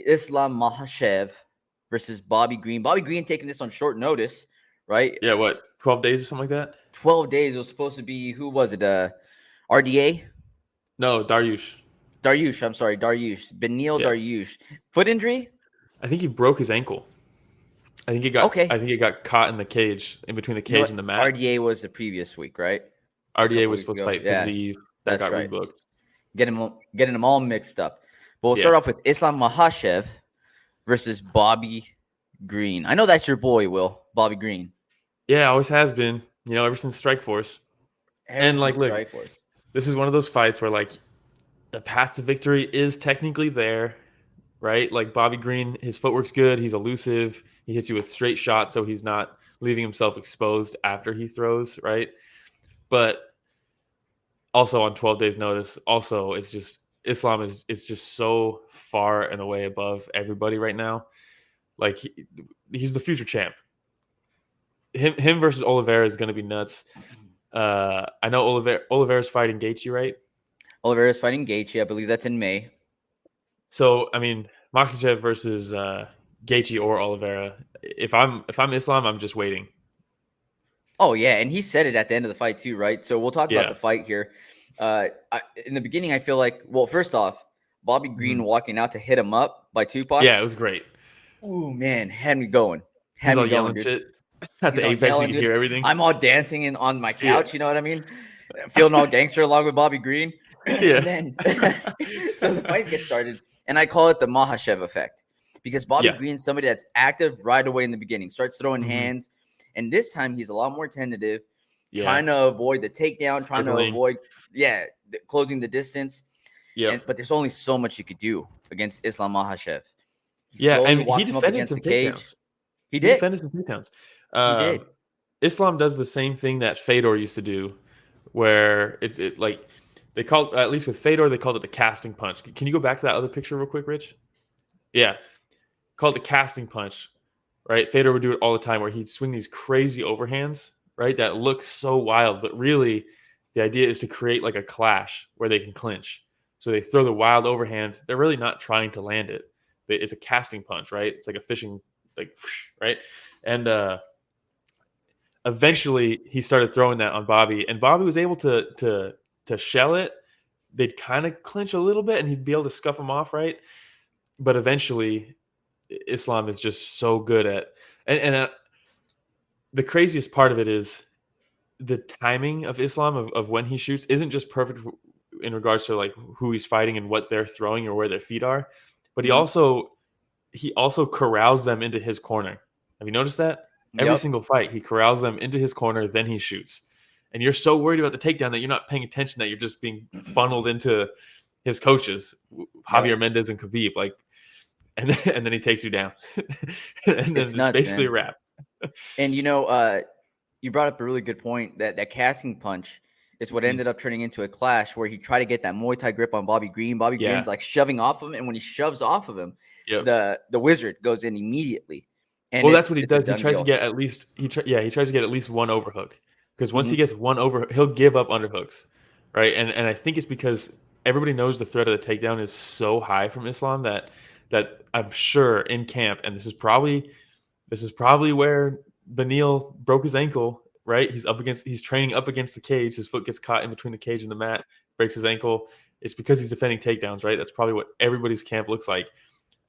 Islam Makhachev versus Bobby Green. Bobby Green taking this on short notice, right? Yeah, what, 12 days or something like that? 12 days. It was supposed to be, who was it? RDA? No, Dariush. Dariush. I'm sorry. Dariush. Benil Yeah. Dariush. Foot injury? I think he broke his ankle. I think Okay. it got caught in the cage, in between the You know cage what? and the mat. RDA was the previous week, right? A RDA couple was weeks supposed to ago. fight Yeah, Fiziev. That that's got right. rebooked. Getting them all mixed up. But we'll Yeah. start off with Islam Makhachev versus Bobby Green. I know that's your boy, Will. Bobby Green. Yeah, always has been, ever since Strikeforce. Ever And like, since look, Strikeforce. this is one of those fights where like the path to victory is technically there, right? Like Bobby Green, his footwork's good. He's elusive. He hits you with straight shots, so he's not leaving himself exposed after he throws, right? But also on 12 days notice, also it's just Islam is just so far and away above everybody right now. Like he's the future champ. Him versus Oliveira is going to be nuts. I know Oliveira's fighting Gaethje, right? Oliveira's fighting Gaethje. I believe that's in May. So I mean, Makhachev versus Gaethje or Oliveira. If I'm Islam, I'm just waiting. Oh yeah, and he said it at the end of the fight too, right? So we'll talk about Yeah. the fight here. In the beginning, I feel like, well, first off, Bobby Green walking out to hit him up by Tupac. Yeah, it was great. Ooh man, had me going. He's Had all me going, yelling dude. shit at He's the all apex. You yelling, can dude. hear everything. I'm all dancing on my Yeah. couch. You know what I mean? Feeling all gangster along with Bobby Green. Yeah. And then, so the fight gets started, and I call it the Makhachev effect because Bobby Yeah. Green's somebody that's active right away in the beginning, starts throwing hands, and this time he's a lot more tentative, trying to avoid the takedown, trying to Circling. avoid, closing the distance. Yeah. But there's only so much you could do against Islam Makhachev. He Yeah, slowly and he walks him up defended against some the cage. takedowns. He He did. defended some takedowns. He did. Islam does the same thing that Fedor used to do, where it like they called, at least with Fedor, they called it the casting punch. Can you go back to that other picture real quick, Rich? Yeah, called the casting punch. Right, Fedor would do it all the time, where he'd swing these crazy overhands, right, that look so wild, but really the idea is to create like a clash where they can clinch. So they throw the wild overhand. They're really not trying to land it. It's a casting punch, right? It's like a fishing, like, right? And eventually he started throwing that on Bobby, and Bobby was able to shell it. They'd kind of clinch a little bit, and he'd be able to scuff him off, right? But eventually, Islam is just so good at, and the craziest part of it is the timing of Islam of when he shoots isn't just perfect in regards to like who he's fighting and what they're throwing or where their feet are, but he also corrals them into his corner. Have you noticed that? Every single fight, he corrals them into his corner, then he shoots. And you're so worried about the takedown that you're not paying attention, that you're just being funneled into his coaches, Javier Mendez and Khabib, like, and then he takes you down. And then it's basically a wrap. And you brought up a really good point, that casting punch is what ended up turning into a clash where he tried to get that Muay Thai grip on Bobby Green. Bobby Green's like shoving off of him, and when he shoves off of him, the wizard goes in immediately. And well, that's what he does. He tries to get at least he tries to get at least one overhook, because once he gets one overhook, he'll give up underhooks, right? And I think it's because everybody knows the threat of the takedown is so high from Islam that I'm sure in camp, and this is probably where Benil broke his ankle, right? He's training up against the cage. His foot gets caught in between the cage and the mat, breaks his ankle. It's because he's defending takedowns, right? That's probably what everybody's camp looks like.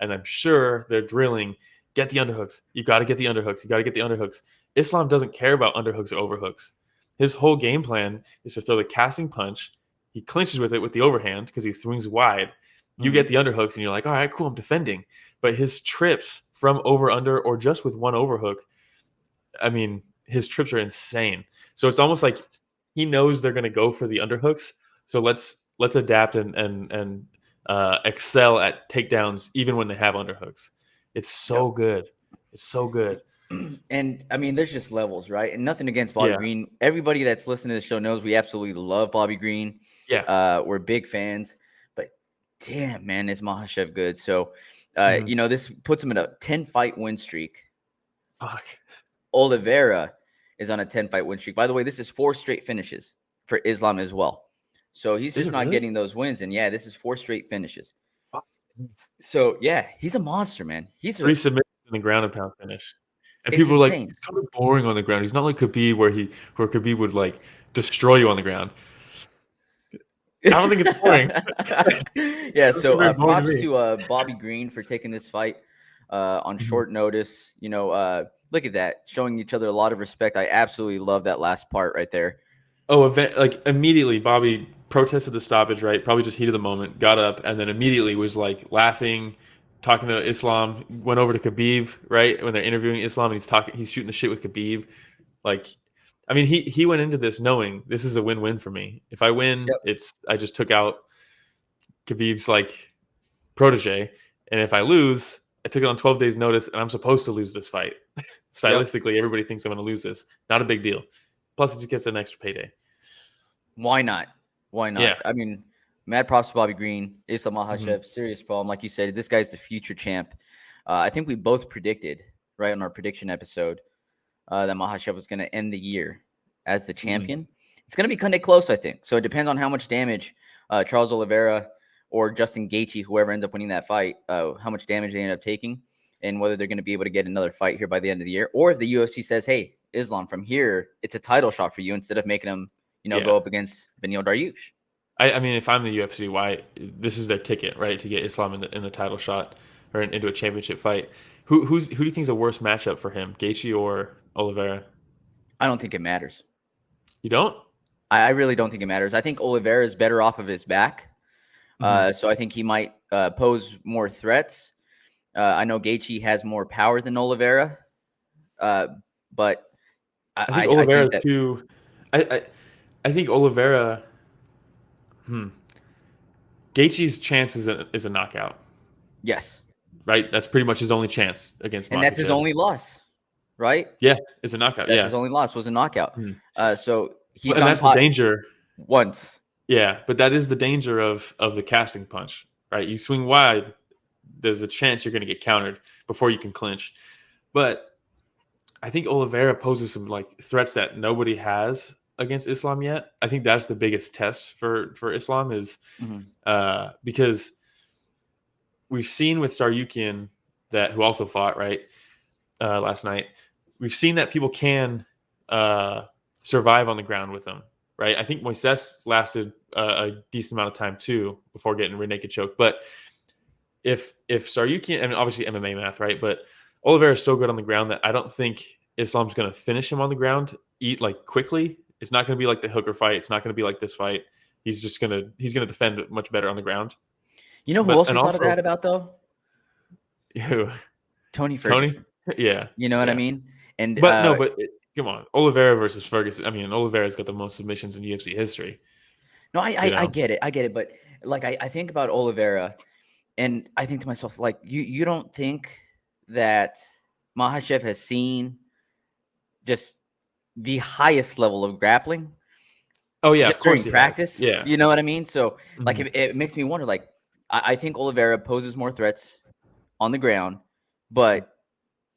And I'm sure they're drilling, get the underhooks. You got to get the underhooks. You got to get the underhooks. Islam doesn't care about underhooks or overhooks. His whole game plan is to throw the casting punch. He clinches with it with the overhand because he swings wide. You get the underhooks, and you're like, all right, cool, I'm defending. But his trips from over, under, or just with one overhook, I mean, his trips are insane. So it's almost like he knows they're going to go for the underhooks. So let's adapt and excel at takedowns even when they have underhooks. It's so good. It's so good. And I mean, there's just levels, right? And nothing against Bobby Green. Everybody that's listening to the show knows we absolutely love Bobby Green. Yeah. We're big fans. But damn, man, is Makhachev good? So, this puts him in a 10-fight win streak. Fuck. Oliveira is on a 10-fight win streak. By the way, this is 4 straight finishes for Islam as well. So he's just not getting those wins. And this is 4 straight finishes. So yeah, he's a monster, man. He's a 3 submissions in the ground and pound finish. And it's people are like, insane. "He's kind of boring on the ground. He's not like Khabib where Khabib would, like, destroy you on the ground." I don't think it's boring. Yeah, It doesn't seem so very boring to props me. to Bobby Green for taking this fight on Mhm. short notice. Look at that, showing each other a lot of respect. I absolutely love that last part right there. Oh, like, immediately, Bobby protested the stoppage, right? Probably just heat of the moment, got up, and then immediately was, like, laughing, talking to Islam, went over to Khabib, right? When they're interviewing Islam, and he's shooting the shit with Khabib. Like, I mean, he went into this knowing this is a win-win for me. If I win, Yep, I just took out Khabib's, like, protege, and if I lose, I took it on 12 days notice, and I'm supposed to lose this fight. yep. Stylistically, everybody thinks I'm going to lose this. Not a big deal. Plus, it just gets an extra payday. Why not? Why not? Yeah. I mean, mad props to Bobby Green, Islam Mhm. Makhachev, serious problem. Like you said, this guy's the future champ. I think we both predicted right on our prediction episode that Makhachev was going to end the year as the Mhm. champion. It's going to be kind of close, I think. So it depends on how much damage Charles Oliveira or Justin Gaethje, whoever ends up winning that fight, how much damage they end up taking, and whether they're going to be able to get another fight here by the end of the year, or if the UFC says, "Hey, Islam, from here, it's a title shot for you," instead of making him, Yeah. go up against Beneil Dariush. I mean, if I'm the UFC, why this is their ticket, right, to get Islam in the title shot or into a championship fight. Who do you think is a worse matchup for him, Gaethje or Oliveira? I don't think it matters. You don't? I really don't think it matters. I think Oliveira is better off of his back. Hmm. So I think he might pose more threats. I know Gaethje has more power than Oliveira, but I think I Oliveira think that too. I, I I think Oliveira. Hmm. Gaethje's chance is a knockout, yes, right? That's pretty much his only chance against and that's his Makhachev. only loss, right? Yeah, it's a knockout. That's Yeah. his only loss was a knockout. Mhm. So he's And gotten that's the caught danger. once. Yeah, but that is the danger of the casting punch, right? You swing wide, there's a chance you're going to get countered before you can clinch. But I think Oliveira poses some, like, threats that nobody has against Islam yet. I think that's the biggest test for Islam is Mhm. because we've seen with Saryukian that who also fought right last night. We've seen that people can uh, survive on the ground with him, right? I think Moises lasted a decent amount of time too before getting rear naked choke. But if Saryukian, I mean, obviously MMA math, right? But Oliveira is so good on the ground that I don't think Islam's going to finish him on the ground, eat like quickly. It's not going to be like the Hooker fight. It's not going to be like this fight. He's gonna defend much better on the ground. You know who But else and we thought of that also about though? who Tony Tony, Ferguson. yeah, You know what I yeah. mean? And But no, but come on, Oliveira versus Ferguson. I mean, Oliveira's got the most submissions in UFC history. no, You I know, get it. I get it. But like I think about Oliveira and I think to myself, like, you don't think that Makhachev has seen just the highest level of grappling oh yeah, of just course during he has. practice? Yeah. You know what I mean? So like Mhm. it makes me wonder, like, I think Oliveira poses more threats on the ground, but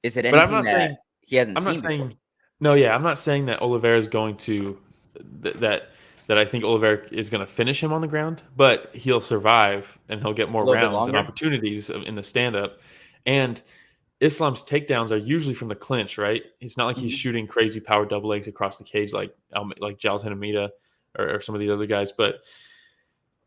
is it But I'm anything not that saying he hasn't I'm not seen before? saying no. Yeah, I'm not saying that Oliveira is going to that that I think Oliveira is going to finish him on the ground, but he'll survive and he'll get A more little bit rounds and longer? opportunities in the stand up. And Islam's takedowns are usually from the clinch, right? It's not like he's Mhm. shooting crazy power double legs across the cage like Jailton Amida or some of these other guys. But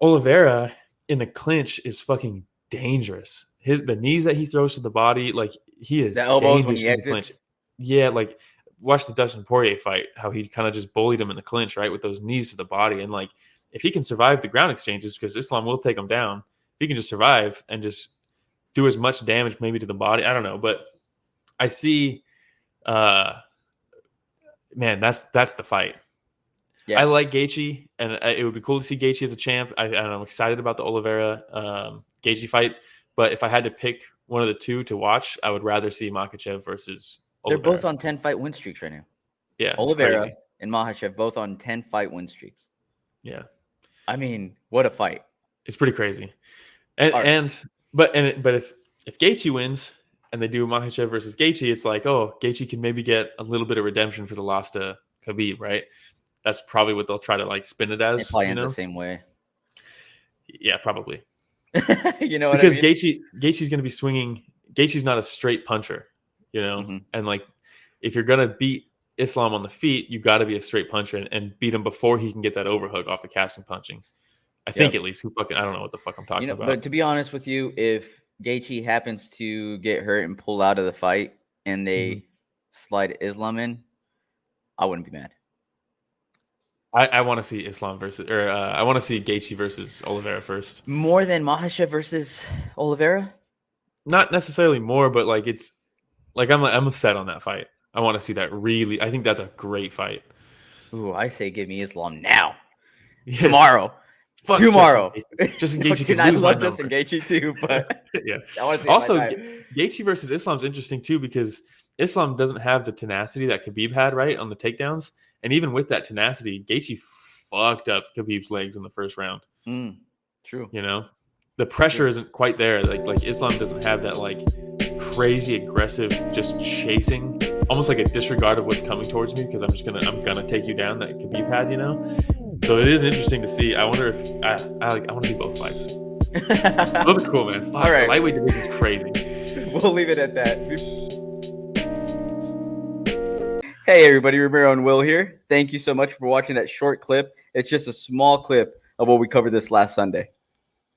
Oliveira in the clinch is fucking dangerous. The knees that he throws to the body, like he The is elbows when dangerous he in the clinch. exits? Yeah, like watch the Dustin Poirier fight, how he kind of just bullied him in the clinch, right, with those knees to the body. And like if he can survive the ground exchanges, because Islam will take him down, if he can just survive and just do as much damage maybe to the body, I don't know, but I see, uh, man, that's the fight. I Yeah. like Gaethje, and it would be cool to see Gaethje as a champ. I'm excited about the Oliveira Gaethje fight, but if I had to pick one of the two to watch, I would rather see Makhachev versus They're both Oliveira. on 10-fight win streaks right now. Yeah, it's Oliveira crazy. and Makhachev both on 10-fight win streaks. Yeah, I mean, what a fight. it's pretty crazy. And All right. but if Gaethje wins and they do Makhachev versus Gaethje, it's like, oh, Gaethje can maybe get a little bit of redemption for the loss to Khabib, right? That's probably what they'll try to like spin it It as, probably you ends the know? same way. Yeah, probably. You know what because I mean? Gaethje's going to be swinging. Gaethje's not a straight puncher, and like if you're going to beat Islam on the feet, you got to be a straight puncher and beat him before he can get that overhook off the casting punching. I think at least. I don't know what the fuck I'm talking about. But to be honest with you, if Gaethje happens to get hurt and pull out of the fight and they slide Islam in, I wouldn't be mad. I want to see Islam I want to see Gaethje versus Oliveira first. More than Makhachev versus Oliveira? Not necessarily more, but like it's like I'm set on that fight. I want to see that really. I think that's a great fight. Ooh, I say give me Islam now. Yeah. Tomorrow. Just in case you can lose my number. Just in case you too, but yeah. I want to see also Gaethje versus Islam's interesting too because Islam doesn't have the tenacity that Khabib had, right, on the takedowns. And even with that tenacity, Gaethje fucked up Khabib's legs in the first round. True. The pressure isn't quite there. Like Islam doesn't have that like crazy aggressive, just chasing, almost like a disregard of what's coming towards me because I'm gonna take you down that Khabib had. So it is interesting to see. I wonder if I want to see both fights. Both are cool, man. Fuck, all right, the lightweight division is crazy. We'll leave it at that. Hey everybody, Romero and Will here. Thank you so much for watching that short clip. It's just a small clip of what we covered this last Sunday.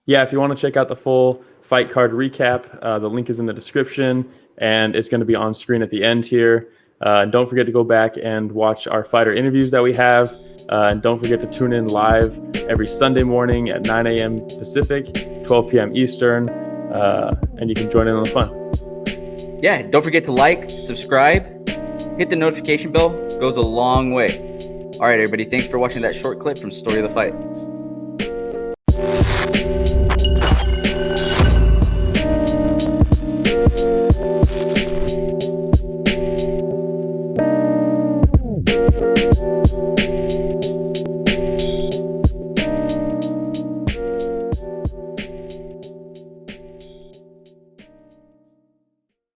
Yeah, if you want to check out the full fight card recap, the link is in the description, and it's going to be on screen at the end here. Don't forget to go back and watch our fighter interviews that we have. And don't forget to tune in live every Sunday morning at 9 a.m. Pacific, 12 p.m. Eastern, and you can join in on the fun. Yeah, don't forget to like, subscribe, hit the notification bell. It goes a long way. All right, everybody. Thanks for watching that short clip from Story of the Fight.